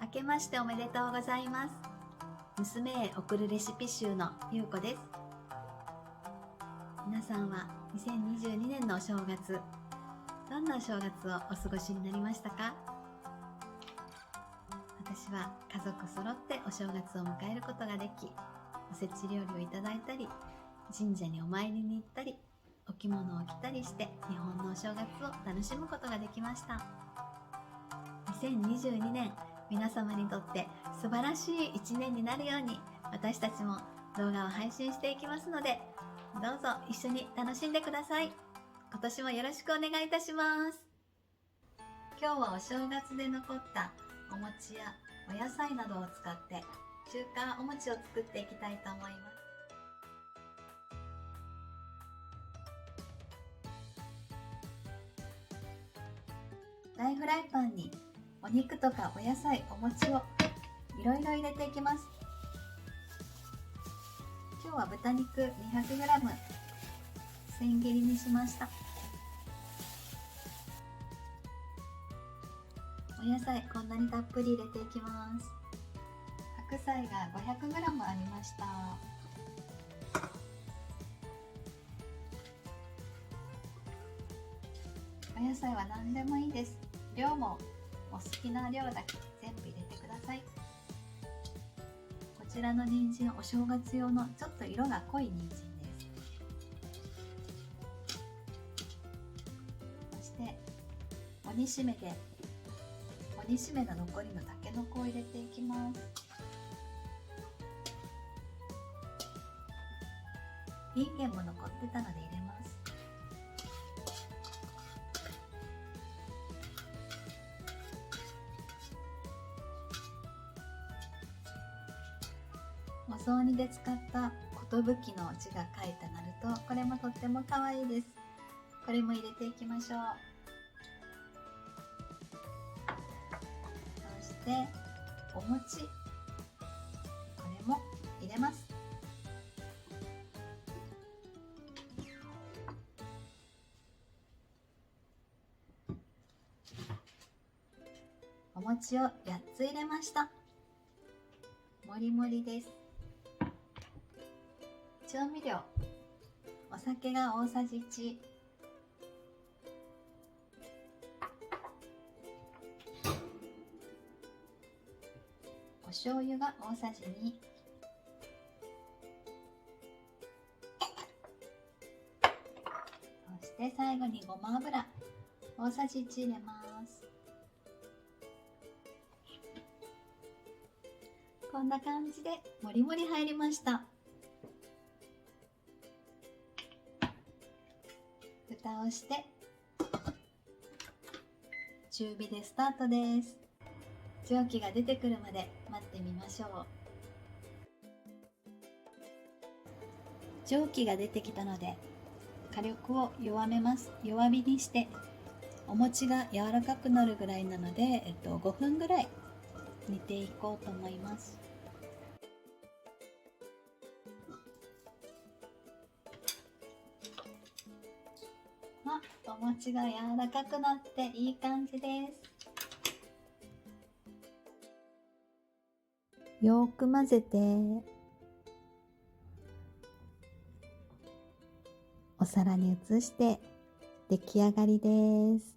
明けましておめでとうございます。娘へ送るレシピ集のゆうこです。皆さんは2022年のお正月、どんなお正月をお過ごしになりましたか？私は家族揃ってお正月を迎えることができ、おせち料理をいただいたり、神社にお参りに行ったり、お着物を着たりして日本のお正月を楽しむことができました。2022年、皆様にとって素晴らしい一年になるように、私たちも動画を配信していきますので、どうぞ一緒に楽しんでください。今年もよろしくお願いいたします。今日はお正月で残ったお餅やお野菜などを使って中華お餅を作っていきたいと思います。大フライパンにお肉とかお野菜、お餅をいろいろ入れていきます。今日は豚肉 200g 千切りにしました。お野菜こんなにたっぷり入れていきます。白菜が 500g ありました。お野菜は何でもいいです。量もお好きな量だけ全部入れてください。こちらの人参、お正月用のちょっと色が濃い人参です。そして鬼しめの残りのたけのこを入れていきます。いんげんも残ってたので入れます。お雑煮で使った寿の字が書いてあると、これもとっても可愛いです。これも入れていきましょう。そしてお餅、これも入れます。お餅を8つ入れました。もりもりです。調味料、お酒が大さじ1、お醤油が大さじ2、そして最後にごま油大さじ1入れます。こんな感じでもりもり入りました。蓋をして中火でスタートです。蒸気が出てくるまで待ってみましょう。蒸気が出てきたので火力を弱めます。弱火にしてお餅が柔らかくなるぐらいなので、5分ぐらい煮ていこうと思います。お餅が柔らかくなっていい感じです。よく混ぜてお皿に移して出来上がりです。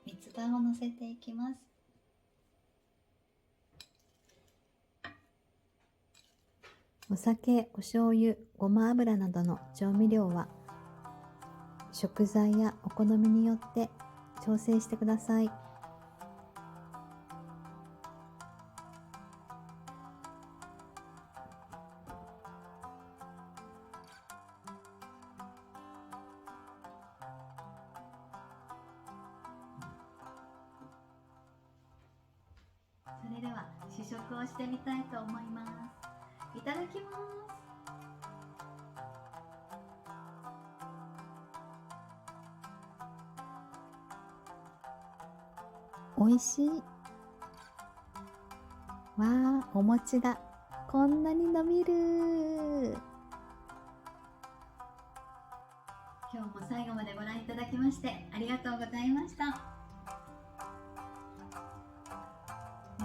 三つ葉をのせていきます。お酒、お醤油、ごま油などの調味料は食材やお好みによって調整してください。それでは試食をしてみたいと思います。いただきます。おいしい。わあ、お餅がこんなに伸びる。今日も最後までご覧いただきましてありがとうございました。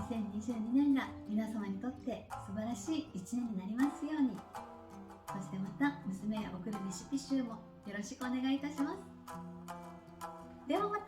2022年が皆様にとって素晴らしい1年になりますように。そしてまた娘へ送るレシピ集もよろしくお願いいたします。ではまた。